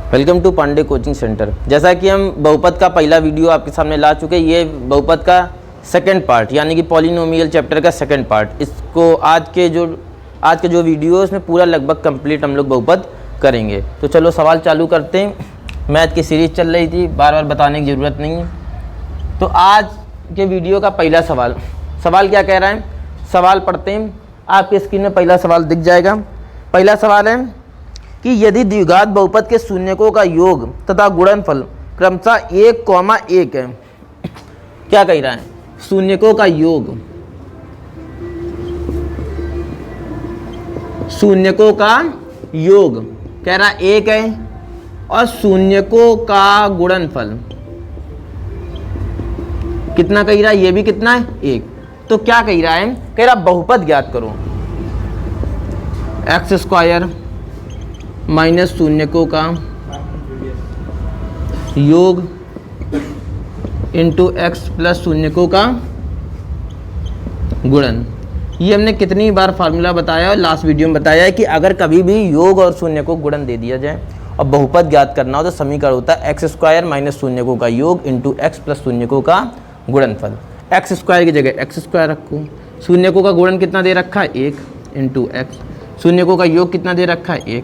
Welcome to Pandey coaching centre. जैसा कि हम बहुपद का पहला वीडियो आपके सामने ला चुके, ये बहुपद का सेकंड पार्ट यानी कि पॉलिनोमियल चैप्टर का सेकंड पार्ट। इसको आज के जो वीडियो इसमें पूरा लगभग कंप्लीट हम लोग बहुपद करेंगे। तो चलो सवाल चालू करते हैं। मैथ की सीरीज़ चल रही थी, बार बार बताने की ज़रूरत नहीं है। तो आज के वीडियो का पहला सवाल क्या कह रहा है, सवाल पढ़ते हैं। आपके स्क्रीन में पहला सवाल दिख जाएगा। पहला सवाल है कि यदि द्विघात बहुपद के शून्यकों का योग तथा गुणनफल क्रमशः 1,1 है। क्या कह रहा है, शून्यकों का योग, शून्यकों का योग कह रहा 1 है और शून्यकों का गुणनफल कितना कह रहा है, ये भी कितना है 1। तो क्या कह रहा है, कह रहा बहुपद ज्ञात करो, x² माइनस शून्यकों का योग इंटू x प्लस शून्यकों का गुणन। ये हमने कितनी बार फार्मूला बताया और लास्ट वीडियो में बताया है कि अगर कभी भी योग और शून्यकों को गुणन दे दिया जाए और बहुपद ज्ञात करना हो तो समीकरण होता है x² माइनस शून्यकों का योग इंटू x प्लस शून्यकों का गुणनफल। x² की जगह x² रखो, शून्यकों का गुणन कितना दे रखा है 1 इंटू x, शून्यकों का योग कितना दे रखा है 1,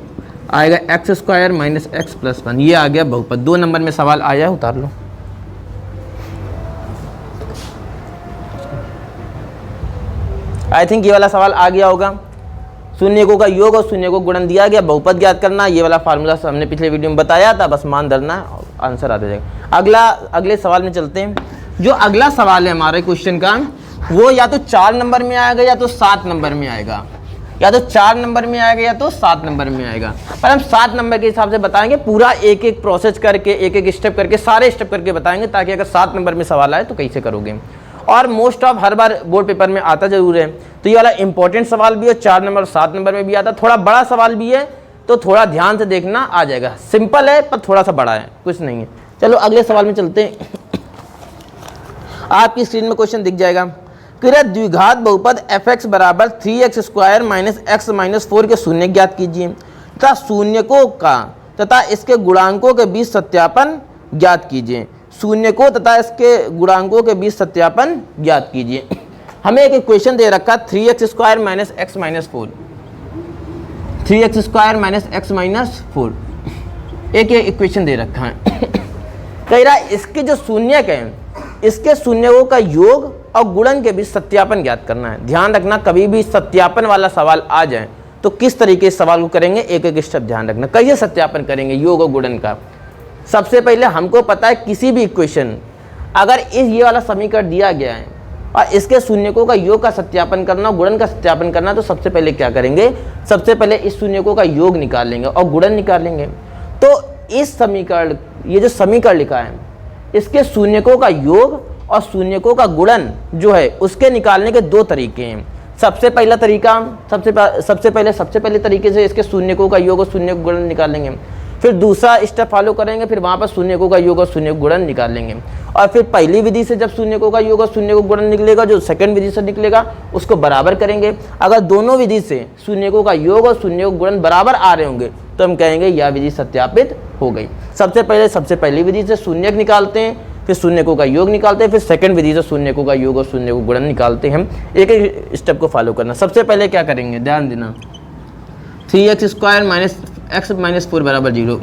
आएगा x² माइनस x प्लस 1। ये आ गया बहुपद। 2 नंबर में सवाल आया, उतार लो। आई थिंक ये वाला सवाल आ गया होगा। शून्यकों का योग और शून्यकों को गुणन दिया गया, बहुपद ज्ञात करना। ये वाला फार्मूला हमने पिछले वीडियो में बताया था, बस मान धरना और आंसर आ जाएगा। अगले सवाल में चलते हैं। जो अगला सवाल है हमारे क्वेश्चन का, वो या तो 4 नंबर में आएगा या तो 7 नंबर में आएगा, या तो 4 नंबर में आएगा या तो 7 नंबर में आएगा। पर हम 7 नंबर के हिसाब से बताएंगे, पूरा एक एक प्रोसेस करके, एक एक स्टेप करके, सारे स्टेप करके बताएंगे, ताकि अगर 7 नंबर में सवाल आए तो कैसे करोगे। और most of her bar board paper में आता जरूर है, तो ये वाला इंपॉर्टेंट सवाल भी है, 4 नंबर 7 नंबर में भी आता है। थोड़ा बड़ा सवाल भी है, तो थोड़ा ध्यान से देखना, आ जाएगा। सिंपल है पर थोड़ा सा बड़ा है, कुछ नहीं है। चलो अगले सवाल में चलते हैं। आपकी स्क्रीन में क्वेश्चन दिख जाएगा। द्विघात बहुपद fx बराबर 3x² माइनस x माइनस 4 के शून्य ज्ञात कीजिए तथा शून्यकों का तथा इसके गुणांकों के बीच सत्यापन ज्ञात कीजिए। शून्यकों तथा इसके गुणांकों के बीच सत्यापन ज्ञात कीजिए। हमें एक इक्वेशन दे रखा 3x² minus x minus 4, 3x² minus x minus 4, एक इक्वेशन दे रखा है। कह रहा है इसके जो शून्यक हैं, इसके शून्यकों का योग और गुणन के बीच सत्यापन ज्ञात करना है। ध्यान रखना, कभी भी सत्यापन वाला सवाल आ जाए तो किस तरीके से सवाल को करेंगे, एक एक स्टेप ध्यान रखना। कैसे सत्यापन करेंगे योग और गुणन का। सबसे पहले हमको पता है किसी भी इक्वेशन, अगर ये वाला समीकरण दिया गया है और इसके शून्यकों का योग का सत्यापन करना और गुणन का सत्यापन करना, तो सबसे पहले क्या करेंगे, सबसे पहले इस शून्यकों का योग निकालेंगे और गुणन निकालेंगे। तो इस समीकरण, ये जो समीकरण लिखा है, इसके शून्यकों का योग और शून्यकों का गुणन जो है उसके निकालने के 2 तरीके हैं। सबसे पहले तरीके से इसके शून्यकों का योग और शून्य गुणन निकालेंगे, फिर दूसरा स्टेप फॉलो करेंगे, फिर वहाँ पर शून्यकों का योग और शून्य गुणन निकालेंगे। और फिर पहली विधि से जब शून्यकों का योग और शून्य गुणन निकलेगा, जो सेकंड विधि से निकलेगा उसको बराबर करेंगे। अगर दोनों विधि से शून्यकों का योग और शून्य गुणन बराबर आ रहे होंगे तो हम कहेंगे यह विधि सत्यापित हो गई। सबसे पहली विधि से शून्यक निकालते हैं, फिर शून्यकों का योग निकालते हैं, फिर सेकंड विधि से शून्यकों का योग और शून्य गुणन निकालते हैं। हम एक एक स्टेप को फॉलो करना। सबसे पहले क्या करेंगे, ध्यान देना, 3x² माइनस x माइनस 4 बराबर 0।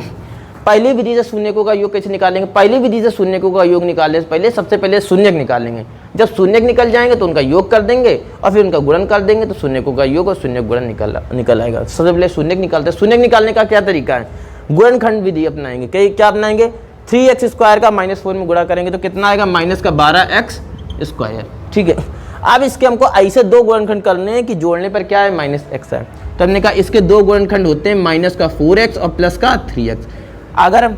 पहली विधि से शून्यकों का योग कैसे निकालेंगे, पहली विधि से शून्यकों का योग निकालने से पहले सबसे पहले शून्यक निकालेंगे। जब शून्यक निकल जाएंगे तो उनका योग कर देंगे और फिर उनका गुणन कर देंगे, तो शून्यकों का योग और शून्य गुणन निकल आएगा। सबसे पहले शून्यक निकालते हैं। शून्यक निकालने का क्या तरीका है, गुणनखंड विधि अपनाएंगे। क्या अपनाएंगे, 3x² का माइनस 4 में गुणा करेंगे तो कितना आएगा, माइनस का 12x²। ठीक है, अब इसके हमको ऐसे 2 गुणनखंड करने हैं कि जोड़ने पर क्या है, माइनस x है। तो हमने कहा इसके 2 गुणनखंड होते हैं, माइनस का 4x और प्लस का 3x। अगर हम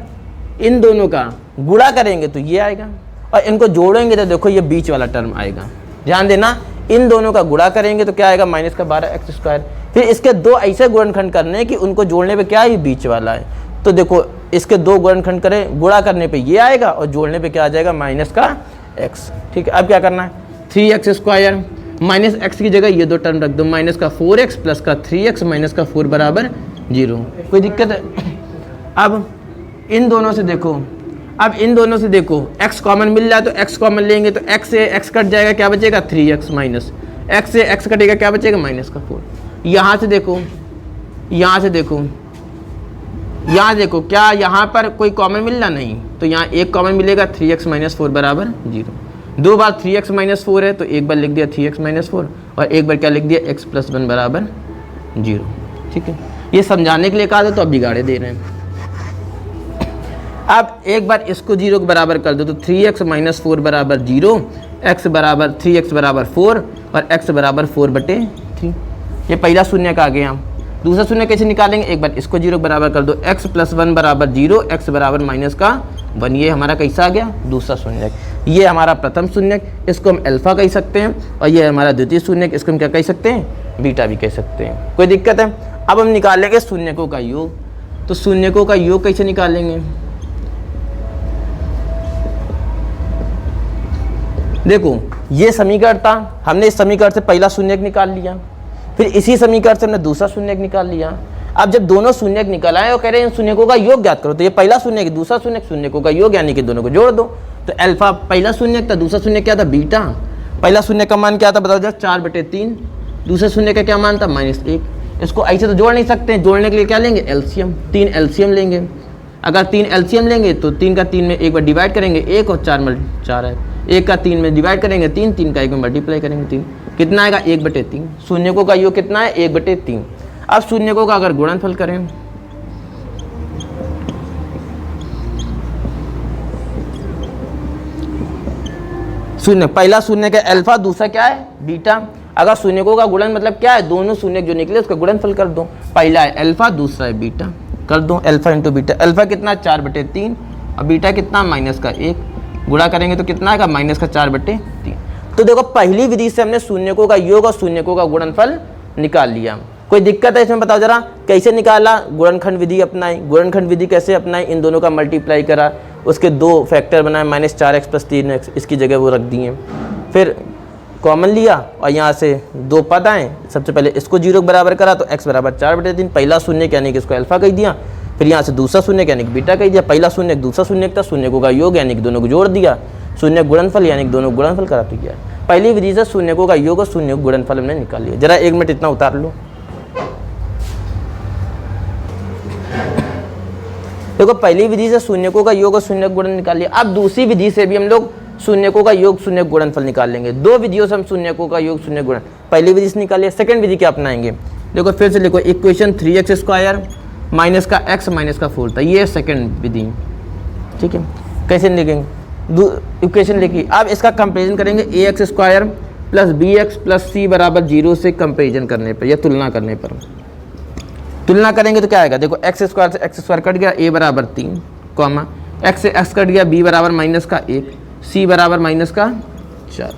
इन दोनों का गुणा करेंगे तो ये आएगा, और इनको जोड़ेंगे तो देखो ये बीच वाला टर्म आएगा। ध्यान देना, इन दोनों का गुणा करेंगे तो क्या आएगा, माइनस का 12x²। फिर इसके 2 ऐसे गुणनखंड करने हैं कि उनको जोड़ने पे क्या है, ये बीच वाला है। तो देखो इसके 2 गुणनखंड करें, गुणा करने पे ये आएगा और जोड़ने पे क्या आ जाएगा, माइनस का x। ठीक है, अब क्या करना है, 3x² माइनस x की जगह ये 2 टर्म रख दो, माइनस का 4x प्लस का 3x माइनस का 4 बराबर 0। कोई दिक्कत है। अब इन दोनों से देखो, अब इन दोनों से देखो x कॉमन मिल रहा है तो x कॉमन लेंगे तो x से x कट जाएगा, क्या बचेगा 3x माइनस x से x कटेगा, क्या बचेगा माइनस का 4। यहाँ से देखो, यहाँ से देखो, यहाँ देखो, क्या यहाँ पर कोई कॉमन मिल रहा नहीं, तो यहाँ एक कॉमन मिलेगा 3x माइनस 4 बराबर 0। दो बार 3x माइनस 4 है तो एक बार लिख दिया 3x माइनस 4 और एक बार क्या लिख दिया x प्लस 1 बराबर 0। ठीक है, ये समझाने के लिए कहा था तो अब बिगाड़े दे रहे हैं। अब एक बार इसको 0 के बराबर कर दो तो 3x माइनस 4 बराबर 0, x बराबर 3x बराबर 4 और x बराबर 4/3। ये पहला शून्य का आ गया। दूसरा शून्य कैसे निकालेंगे, एक बार इसको 0 के बराबर कर दो, x प्लस 1 बराबर 0, x बराबर माइनस का 1। ये हमारा कैसा आ गया, दूसरा शून्य। ये हमारा प्रथम शून्य, इसको हम अल्फा कह सकते हैं, और ये हमारा द्वितीय शून्य, इसको हम क्या कह सकते हैं, बीटा भी कह सकते हैं। कोई दिक्कत है। अब हम निकालेंगे शून्यकों का योग। तो शून्यकों का योग कैसे निकालेंगे, देखो ये समीकरण था, हमने इस समीकरण से पहला शून्यक निकाल लिया, फिर इसी समीकरण से हमने दूसरा शून्यक निकाल लिया। अब जब दोनों शून्यक निकल आए और कह रहे हैं शून्यकों का योग ज्ञात करो, तो ये पहला शून्यक दूसरा शून्यक, शून्यकों का योग यानी कि दोनों को जोड़ दो। तो अल्फा पहला शून्यक था, दूसरा शून्यक क्या था, बीटा। पहला शून्यक का मान क्या था बताओ जरा, 4/3। दूसरे शून्य का क्या मान था, -1। इसको ऐसे तो जोड़ नहीं सकते, जोड़ने के लिए क्या लेंगे, एलसीएम। 3 एलसीएम लेंगे। अगर 3 एलसीएम लेंगे तो 3 का 3 में एक बार डिवाइड करेंगे 1 और 4 है, 1 का 3 में डिवाइड करेंगे 3, 3 का 1 में मल्टीप्लाई करेंगे 3, कितना आएगा 1/3। शून्यकों का योग कितना है, 1/3। अब शून्यकों का अगर गुणनफल करें, शून्य, पहला शून्य का अल्फा, दूसरा क्या है, बीटा। अगर शून्यकों का गुणन मतलब क्या है, दोनों शून्य जो निकले उसका गुणनफल कर दो। पहला है अल्फा, दूसरा है बीटा, कर दो अल्फा इंटू बीटा। अल्फा कितना 4/3 और बीटा कितना -1। गुणा करेंगे तो कितना आएगा, -4/3। तो देखो पहली विधि से हमने शून्यकों का योग और शून्यकों का गुणनफल निकाल लिया। कोई दिक्कत है इसमें बताओ जरा, कैसे निकाला, गुणनखंड विधि अपनाई। गुणनखंड विधि कैसे अपनाई, इन दोनों का मल्टीप्लाई करा, उसके 2 फैक्टर बनाए, -4x + 3x, इसकी जगह वो रख दिए। फिर कॉमन लिया और यहाँ से 2 पद आए, सबसे पहले इसको 0 के बराबर करा तो x बराबर 4/3, पहला शून्य यानी कि इसको अल्फा कह दिया। फिर यहाँ से दूसरा शून्य यानी कि बीटा कह दिया। पहला शून्य दूसरा शून्य था, शून्यकों का योग यानी कि दोनों को जोड़ दिया। शून्य गुणनफल यानी कि दोनों गुणनफल करा दिया। पहली विधि से शून्यकों का योग और शून्य गुणनफल हमने निकाल लिया। जरा 1 मिनट इतना उतार लो। देखो पहली विधि से शून्यकों का योग और शून्य गुणन निकाल लिया। अब दूसरी विधि से भी हम लोग शून्यकों का योग शून्य गुणनफल निकाल लेंगे। 2 विधियों से हम शून्यकों का योग शून्य गुणन, पहली विधि से निकाल लिया। सेकंड विधि क्या अपनाएंगे, देखो फिर से लिखो, इक्वेशन 3x² माइनस का x माइनस का 4 था, ये सेकंड विधि। ठीक है, कैसे लिखेंगे, इक्वेशन लिखी। अब इसका कंपेरिजन करेंगे, ax² + bx + c बराबर 0 से कंपेरिजन करने पर या तुलना करने पर। तुलना करेंगे तो क्या आएगा, देखो x² से x² कट गया, a बराबर 3, कॉमा x से x कट गया, b बराबर -1, c बराबर -4।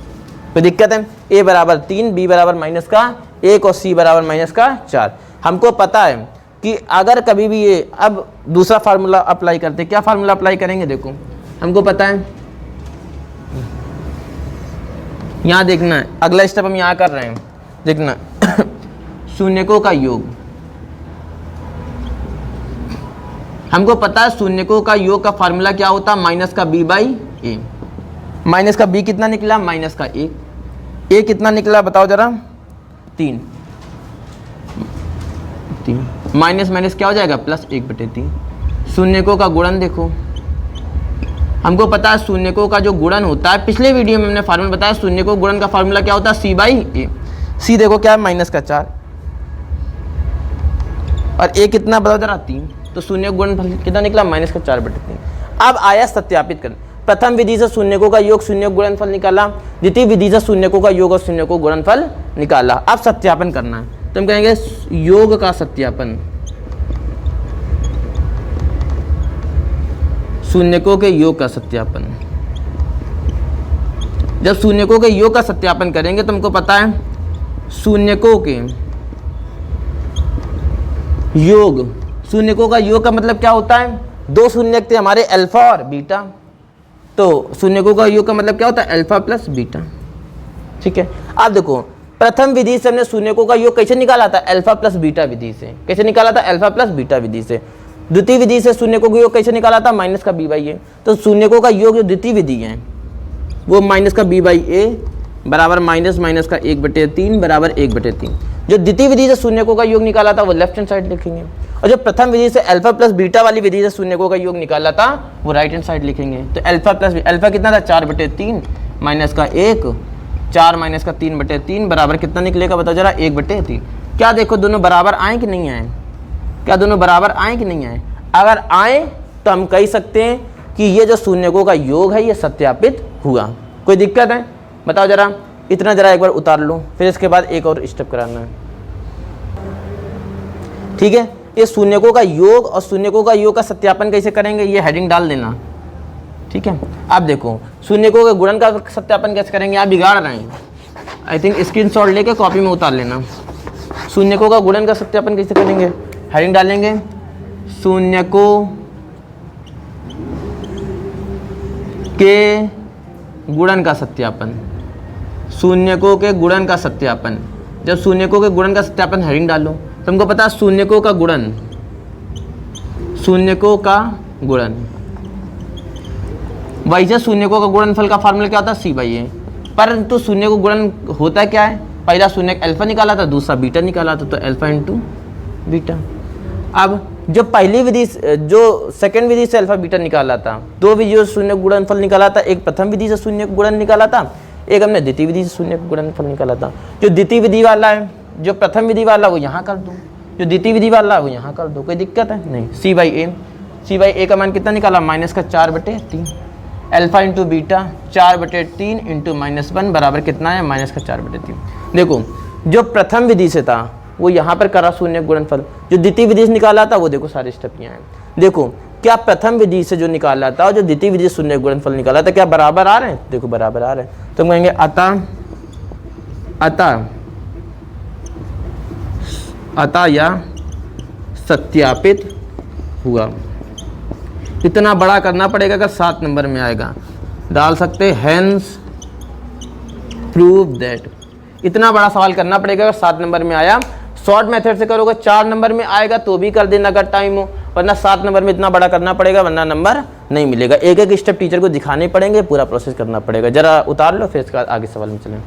कोई दिक्कत है, a बराबर 3, b बराबर -1 और c बराबर -4। हमको पता है कि अगर कभी भी ये, अब दूसरा फार्मूला अप्लाई करते हैं। क्या फार्मूला अप्लाई करेंगे, देखो हमको पता है, यहाँ देखना है, अगला स्टेप हम यहाँ कर रहे हैं, देखना शून्यकों का योग। हमको पता है शून्यकों का योग का फार्मूला क्या होता है, -b/a। माइनस का b कितना निकला, -1। a कितना निकला बताओ जरा, 3। माइनस माइनस क्या हो जाएगा, +1/3। शून्यकों का गुणन देखो, हमको पता है शून्यकों का जो गुणन होता है, पिछले वीडियो में हमने फार्मूला बताया, शून्यकों गुणन का फार्मूला क्या होता है, c/a। c देखो क्या है, -4 और a कितना बताओ जरा, 3। तो शून्य गुणनफल कितना निकला, -4/3। अब आया सत्यापित करने। प्रथम विधि से शून्यकों का योग शून्य गुणनफल निकाला, द्वितीय विधि से शून्यकों का योग और शून्य को गुणनफल निकाला। अब सत्यापन करना है, तो हम कहेंगे योग का सत्यापन, शून्यकों के योग का सत्यापन। जब शून्यकों के योग का सत्यापन करेंगे तो हमको पता है शून्यकों के योग, शून्यकों का योग का मतलब क्या होता है, 2 शून्यक थे हमारे अल्फा और बीटा, तो शून्यकों का योग का मतलब क्या होता है, अल्फा + बीटा। ठीक है, अब देखो प्रथम विधि से हमने शून्यकों का योग कैसे निकाला था, अल्फा + बीटा विधि से। कैसे निकाला था, अल्फा + बीटा विधि से। द्वितीय विधि से शून्यकों का योग कैसे निकाला था, माइनस का बी बाई ए। तो शून्यकों का योग जो द्वितीय विधि है वो माइनस का बी बाई ए बराबर माइनस माइनस का 1/3 बराबर 1/3। जो द्वितीय विधि से शून्यकों का योग निकाला था वो लेफ्ट हैंड साइड लिखेंगे, और जो प्रथम विधि से अल्फा प्लस बीटा वाली विधि से शून्यकों का योग निकाला था वो राइट हैंड साइड लिखेंगे। तो अल्फा प्लस अल्फा कितना था 4/3 माइनस का 1, 4 माइनस का 3/3 बराबर कितना निकलेगा बताओ जरा, 1/3। क्या देखो दोनों बराबर आए कि नहीं आए, क्या दोनों बराबर आए कि नहीं आए? अगर आए तो हम कह सकते हैं कि ये जो शून्यकों का योग है ये सत्यापित हुआ। कोई दिक्कत है बताओ जरा, इतना जरा एक बार उतार लो, फिर इसके बाद एक और स्टेप कराना है। ठीक है, ये शून्यकों का योग और शून्यकों का योग का सत्यापन कैसे करेंगे ये हेडिंग डाल देना। ठीक है, आप देखो शून्यकों के गुणन का सत्यापन कैसे करेंगे, आप बिगाड़ रहे हैं, आई थिंक स्क्रीनशॉट लेके कॉपी में उतार लेना। शून्यकों का गुणन का सत्यापन कैसे करेंगे, हेडिंग डालेंगे शून्यकों के गुणन का सत्यापन, शून्यकों के गुणन का सत्यापन। जब शून्यकों के गुणन का सत्यापन हेडिंग डालो, तुमको पता है शून्यकों का गुणन, शून्यकों का गुणन, वैसे शून्यकों का गुणनफल का फार्मूला क्या होता है, सी बाई ए। परंतु शून्य को गुणन होता क्या है, पहला शून्य अल्फा निकाला था, दूसरा बीटा निकाला था, तो अल्फा इंटू बीटा। अब जो पहली विधि, जो सेकंड विधि से अल्फा बीटा निकाला था, दो विधियों से शून्य गुणनफल निकाला था, एक प्रथम विधि से शून्य गुणन निकाला था, एक हमने द्वितीय विधि से शून्य गुणनफल निकाला था। जो द्वितीय विधि वाला है, जो प्रथम विधि वाला वो यहाँ कर दो, जो द्वितीय विधि वाला है वो यहाँ कर दो, कोई दिक्कत है नहीं। सी बाई ए, सी बाई ए का मान कितना निकाला, माइनस का 4/3, अल्फा इंटू बीटा 4/3 इंटू -1 बराबर कितना है, माइनस का 4/3। देखो जो प्रथम विधि से था वो यहाँ पर करा शून्य गुणनफल, जो द्वितीय विधि से निकाला था वो देखो सारे स्टेप यहाँ हैं। देखो क्या प्रथम विधि से जो निकाला था और जो द्वितीय विधि से शून्य गुणनफल निकाला था क्या बराबर आ रहे हैं, देखो बराबर आ रहे हैं। तो हम कहेंगे अतः या सत्यापित हुआ। इतना बड़ा करना पड़ेगा अगर 7 नंबर में आएगा, डाल सकते हेंस प्रूव दैट। इतना बड़ा सवाल करना पड़ेगा अगर 7 नंबर में आया। शॉर्ट मेथड से करोगे 4 नंबर में आएगा तो भी कर देना अगर टाइम हो, वरना 7 नंबर में इतना बड़ा करना पड़ेगा, वरना नंबर नहीं मिलेगा। एक एक स्टेप टीचर को दिखाने पड़ेंगे, पूरा प्रोसेस करना पड़ेगा। जरा उतार लो फिर इसके बाद आगे सवाल में चलें।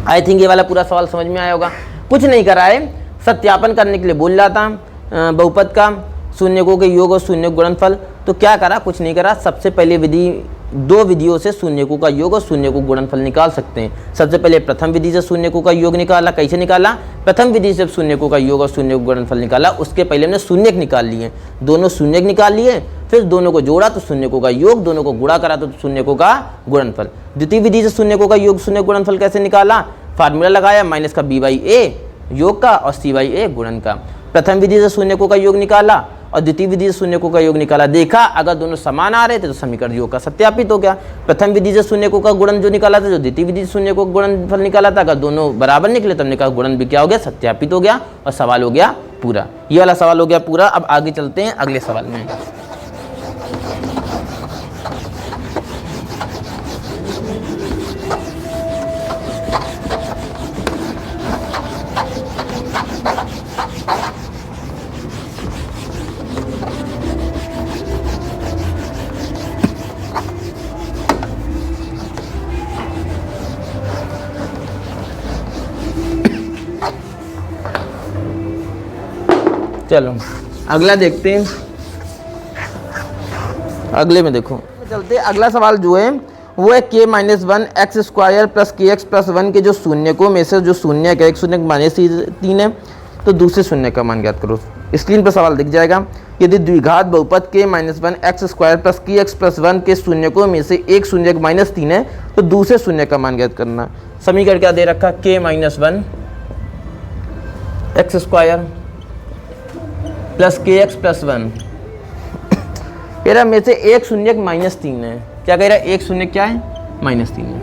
आई थिंक ये वाला पूरा सवाल समझ में आया होगा। कुछ नहीं करा है, सत्यापन करने के लिए बोल रहा था बहुपद का, शून्यकों के योग और शून्य गुणनफल। तो क्या करा, कुछ नहीं करा। सबसे पहले विधि, दो विधियों से शून्यकों का योग और शून्य को गुणनफल निकाल सकते हैं। सबसे पहले प्रथम विधि से शून्यकों का योग निकाला। कैसे निकाला, प्रथम विधि से शून्यकों का योग और शून्य को गुणनफल निकाला। उसके पहले हमने शून्यक निकाल लिए, दोनों शून्यक निकाल लिए, फिर दोनों को जोड़ा तो शून्यकों का योग, दोनों को गुणा करा तो शून्यकों का गुणनफल। द्वितीय विधि से शून्यकों का योग शून्य गुणनफल कैसे निकाला, फार्मूला लगाया माइनस का बी बाई ए योग का और सी बाई ए गुणन का। प्रथम विधि से शून्यकों का योग निकाला और द्वितीय विधि से शून्यकों का योग निकाला। देखा अगर दोनों समान आ रहे थे तो समीकरण योग का सत्यापित हो गया। प्रथम विधि से शून्यकों का गुणन जो निकाला था, जो द्वितीय विधि से शून्यकों का गुणनफल निकाला था, अगर दोनों बराबर निकले तो हमने कहा गुणन भी क्या हो गया, सत्यापित हो गया और सवाल हो गया पूरा। ये वाला सवाल हो गया पूरा। अब आगे चलते हैं अगले सवाल में। चलो अगला देखते हैं। अगले में देखो चलते, अगला सवाल जो है वो है k - 1 x स्क्वायर प्लस के एक्स प्लस 1 के जो शून्यकों में से जो शून्य का एक शून्य -3 है तो दूसरे शून्य का मान ज्ञात करो। स्क्रीन पर सवाल दिख जाएगा। यदि द्विघात बहुपद k - 1 x स्क्वायर प्लस के एक्स प्लस 1 के शून्यकों में से एक शून्य -3 है तो दूसरे शून्य का मान ज्ञात करना। समीकरण क्या दे रखा, k - 1 x स्क्वायर प्लस के एक्स प्लस 1 कह रहा में से एक शून्य -3 है। क्या कह रहा है, एक शून्य क्या है, -3 है।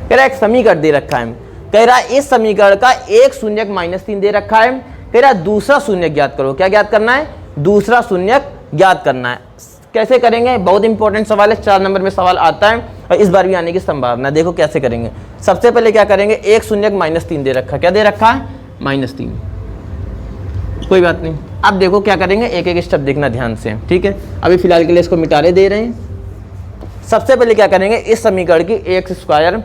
कह रहा है एक समीकरण दे रखा है, कह रहा है इस समीकरण का एक शून्य -3 दे रखा है। कह रहा है दूसरा शून्य ज्ञात करो। क्या ज्ञात करना है, दूसरा शून्य ज्ञात करना है। कैसे करेंगे, बहुत इंपॉर्टेंट सवाल है, 4 नंबर में सवाल आता है और इस बार भी आने की संभावना। देखो कैसे करेंगे। सबसे पहले क्या करेंगे, एक शून्य -3 दे रखा, क्या दे रखा है, -3। कोई बात नहीं। अब देखो क्या करेंगे, एक एक स्टेप देखना ध्यान से, ठीक है। अभी फिलहाल के लिए इसको मिटारे दे रहे हैं। सबसे पहले क्या करेंगे, इस समीकरण की एक्स स्क्वायर,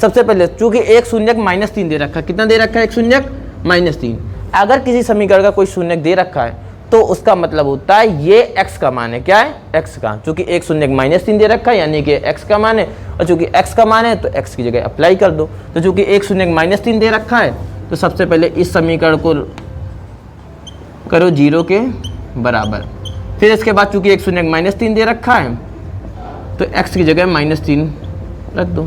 सबसे पहले चूंकि एक शून्यक -3 दे रखा है, कितना दे रखा है, एक शून्यक -3। अगर किसी समीकरण का कोई शून्यक दे रखा है तो उसका मतलब होता है ये x का मान है, क्या है, x का, चूंकि एक शून्यक -3 दे रखा है यानी कि x का मान है, और चूंकि x का मान है तो x की जगह अप्लाई कर दो। तो चूंकि एक शून्यक -3 दे रखा है तो सबसे पहले इस समीकरण को करो 0 के बराबर। फिर इसके बाद चूंकि एक शून्यक -3 दे रखा है तो x की जगह -3 रख दो।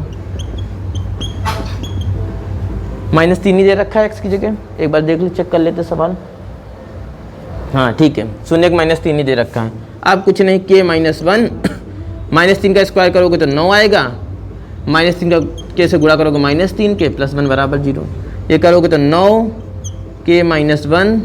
-3 ही दे रखा है x की जगह, एक बार देख लो, चेक कर लेते सवाल। हाँ ठीक है, शून्यक -3 ही दे रखा है। अब कुछ नहीं, k -1, -3 का स्क्वायर करोगे तो 9 आएगा, -3 का k से गुणा करोगे -3 के +1 बराबर 0। ये करोगे तो 9 k -1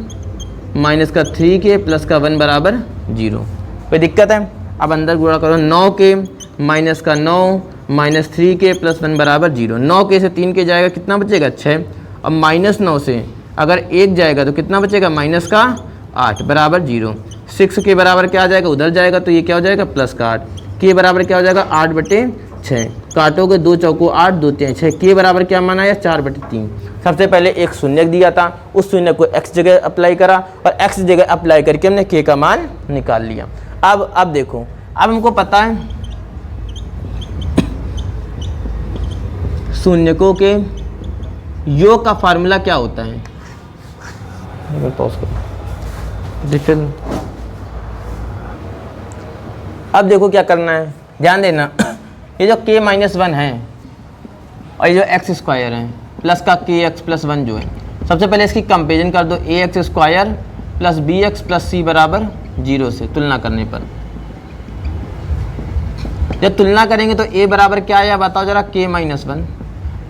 माइनस का 3 के प्लस का 1 बराबर 0। कोई दिक्कत है? अब अंदर गुणा करो, 9 के माइनस का 9 माइनस 3 के प्लस 1 बराबर 0। 9 के से 3 के जाएगा, कितना बचेगा, 6। अब -9 से अगर 1 जाएगा तो कितना बचेगा, माइनस का 8 बराबर 0। 6 के बराबर क्या आ जाएगा, उधर जाएगा तो ये क्या हो जाएगा, प्लस का 8। के बराबर क्या हो जाएगा, 8/6। काटोगे 2 चौको 8, 2 3 6। के बराबर क्या माना है, 4/3। सबसे पहले एक शून्यक दिया था, उस शून्यक को x जगह अप्लाई करा और x जगह अप्लाई करके हमने k का मान निकाल लिया। अब देखो, अब हमको पता है शून्यकों के योग का फार्मूला क्या होता है। पॉज करो। अब देखो क्या करना है, ध्यान देना। ये जो k -1 है और ये जो x स्क्वायर है प्लस का kx + 1 जो है, सबसे पहले इसकी कंपेरिजन कर दो। ax² + bx + c बराबर 0 से तुलना करने पर जब तुलना करेंगे तो a बराबर क्या आया बताओ जरा, k -1।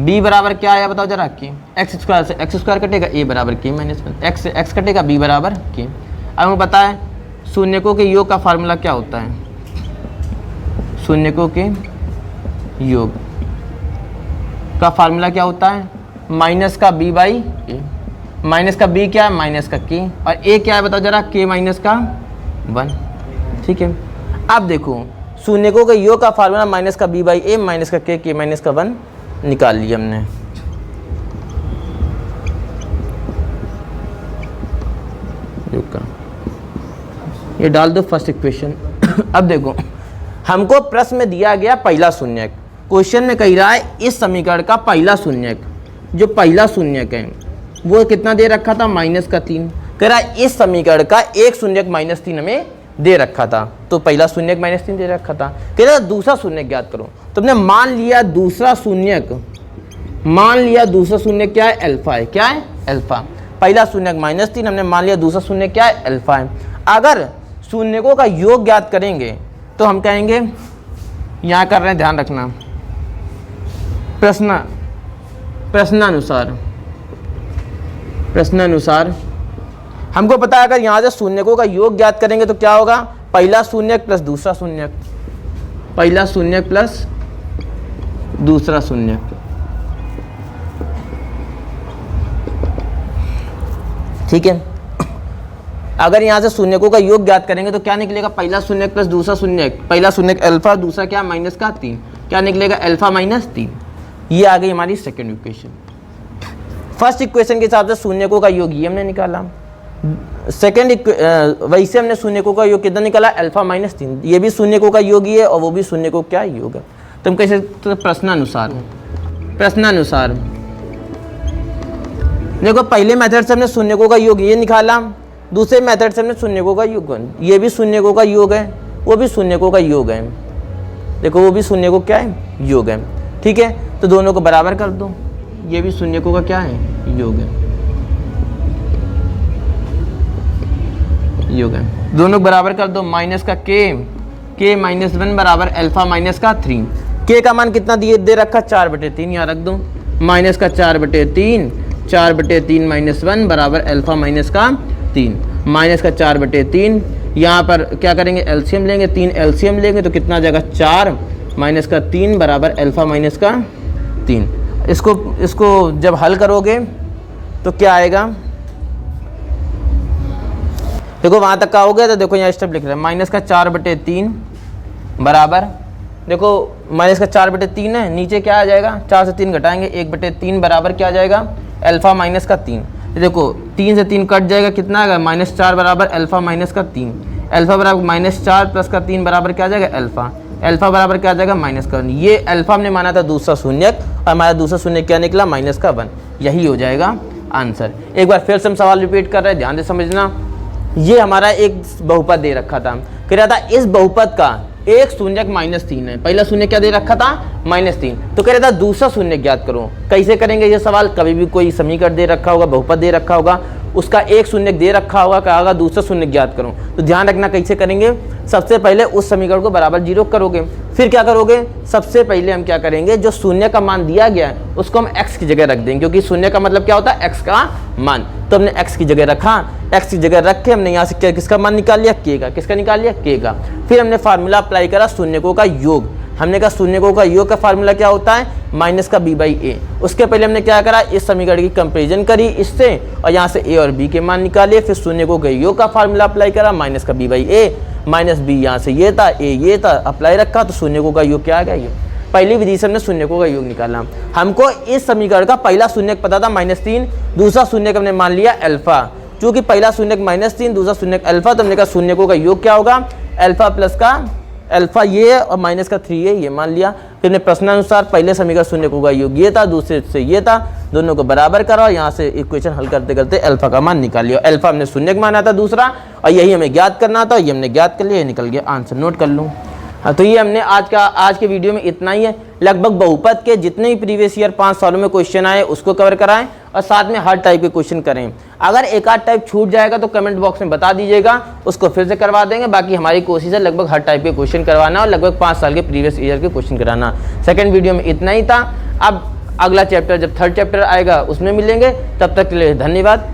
b बराबर क्या आया बताओ जरा, k। x² से x² कटेगा, a बराबर k -1। x से x कटेगा, b बराबर k। अब हमें पता है शून्यकों के योग का फार्मूला क्या होता है। शून्यकों के योग का फार्मूला क्या होता है, माइनस का b/a। माइनस का b क्या है, माइनस का k, और a क्या है बताओ जरा, k - 1। ठीक है, अब देखो शून्यकों के योग का फार्मूला माइनस का b/a माइनस का k, k - 1 निकाल लिया हमने। योग का ये डाल दो फर्स्ट इक्वेशन। अब देखो हमको प्रश्न में दिया गया पहला शून्यक, क्वेश्चन में कह रहा है इस समीकरण का पहला शून्यक, जो पहला शून्यक है वो कितना दे रखा था, -3। कह रहा है इस समीकरण का एक शून्यक -3 हमें दे रखा था, तो पहला शून्यक -3 दे रखा था। कह रहा है दूसरा शून्यक ज्ञात करो। तुमने मान लिया दूसरा शून्यक, क्या है, अल्फा है। क्या है, अल्फा। पहला शून्यक -3, हमने मान लिया दूसरा शून्यक क्या है, अल्फा है। अगर शून्यकों का योग ज्ञात करेंगे तो हम कहेंगे, यहाँ कर रहे हैं ध्यान रखना, प्रश्नानुसार हमको पता है अगर यहाँ से शून्यकों का योग ज्ञात करेंगे तो क्या होगा, पहला शून्यक प्लस दूसरा शून्यक, पहला शून्यक प्लस दूसरा शून्यक। ठीक है, अगर यहाँ से शून्यकों का योग ज्ञात करेंगे तो क्या निकलेगा, पहला शून्यक प्लस दूसरा शून्यक। पहला शून्यक अल्फा, दूसरा क्या, माइनस का 3, क्या निकलेगा, अल्फा -3। ये आ गई हमारी सेकंड इक्वेशन। फर्स्ट इक्वेशन के हिसाब से शून्यकों का योग ये हमने निकाला। सेकंड वैसे हमने शून्यकों का योग कितना निकाला, अल्फा -3। ये भी शून्यकों का योग ही है और वो भी शून्यकों क्या योग है। तो हम कैसे, तो प्रश्नानुसार देखो पहले मेथड से हमने शून्यकों का योग ये निकाला, दूसरे मेथड से हमने शून्यकों का योग, ये भी शून्यकों का योग है, वो भी शून्यकों का योग है। देखो वो भी शून्यकों क्या है, योग है। ठीक है, तो दोनों को बराबर कर दो, ये भी शून्यकों का क्या है, योग है, योग है। दोनों बराबर कर दो, माइनस का k -1 बराबर अल्फा माइनस का 3। k का मान कितना दे रखा, 4/3, यहाँ रख दो, माइनस का 4/3, 4/3 -1 बराबर अल्फा माइनस का 3, माइनस का 4/3। यहाँ पर क्या करेंगे, एलसीएम लेंगे, 3 एलसीएम लेंगे तो कितना आ जाएगा, 4 माइनस का 3 बराबर अल्फा माइनस का 3। इसको जब हल करोगे तो क्या आएगा, देखो वहाँ तक का हो गया, तो देखो यहाँ स्टेप लिख रहे हैं माइनस का 4/3 बराबर, देखो माइनस का 4/3 है, नीचे क्या आ जाएगा 4 से 3 घटाएंगे 1/3 बराबर क्या आ जाएगा अल्फा माइनस का 3। देखो 3 से 3 कट जाएगा, कितना आएगा -4 बराबर अल्फा माइनस का 3, अल्फा बराबर -4 प्लस का 3 बराबर क्या आ जाएगा अल्फा, अल्फा बराबर क्या आ जाएगा -1। ये अल्फा हमने माना था दूसरा शून्यक, और हमारा दूसरा शून्यक क्या निकला -1, यही हो जाएगा आंसर। एक बार फिर से हम सवाल रिपीट कर रहे हैं, ध्यान से समझना। ये हमारा एक बहुपद दे रखा था, कह रहा था इस बहुपद का एक शून्यक -3 है, पहला शून्य क्या दे रखा था -3, तो कह रहा था दूसरा शून्य ज्ञात करो। कैसे करेंगे ये सवाल, कभी भी कोई समीकरण दे रखा होगा, बहुपद दे रखा होगा, उसका एक शून्य दे रखा होगा, कहा होगा दूसरा शून्य ज्ञात करो, तो ध्यान रखना कैसे करेंगे। सबसे पहले उस समीकरण को बराबर 0 करोगे, फिर क्या करोगे, सबसे पहले हम क्या करेंगे, जो शून्य का मान दिया गया है उसको हम x की जगह रख देंगे, क्योंकि शून्य का मतलब क्या होता है x का मान, तो हमने x की जगह रखा, x की जगह रख के हमने यहाँ से क्या किसका मान निकाल लिया k का, किसका निकाल लिया k का। फिर हमने फार्मूला अप्लाई करा शून्यकों का योग, हमने कहा शून्यकों का योग का फार्मूला क्या होता है माइनस का b/a। उसके पहले हमने क्या करा, इस समीकरण की कंपेरिजन करी इससे, और यहाँ से a और b के मान निकाले, फिर शून्यकों के योग का फार्मूला अप्लाई करा, माइनस का b/a, माइनस b यहाँ से ये था, a ये था, अप्लाई रखा, तो शून्यकों का योग क्या आ गया, ये पहली विधि से हमने शून्यकों का योग निकाला। हमको इस समीकरण का पहला शून्यक पता था -3, दूसरा शून्यक हमने मान लिया अल्फा, चूंकि पहला शून्यक -3 दूसरा शून्यक अल्फा, तो हमने कहा शून्यकों का योग क्या होगा अल्फा प्लस का अल्फा ये और माइनस का 3 है, ये मान लिया। फिर हमने प्रश्नानुसार पहले समीकरण शून्यकों का योग ये था, दूसरे से ये था, दोनों को बराबर करा, यहाँ से इक्वेशन हल करते करते अल्फा का मान निकाल लिया। अल्फा हमने शून्यक माना था दूसरा, और यही हमें ज्ञात करना था, ये हमने ज्ञात कर लिया, ये निकल गया आंसर। नोट कर लूँ। हाँ, तो ये हमने आज के वीडियो में इतना ही है। लगभग बहुपद के जितने भी प्रीवियस ईयर 5 सालों में क्वेश्चन आए उसको कवर कराएं, और साथ में हर टाइप के क्वेश्चन करें। अगर एक आध टाइप छूट जाएगा तो कमेंट बॉक्स में बता दीजिएगा, उसको फिर से करवा देंगे। बाकी हमारी कोशिश है लगभग हर टाइप के क्वेश्चन करवाना और लगभग 5 साल के प्रीवियस ईयर के क्वेश्चन कराना। सेकंड वीडियो में इतना ही था। अब अगला चैप्टर जब 3rd चैप्टर आएगा उसमें मिलेंगे, तब तक के लिए धन्यवाद।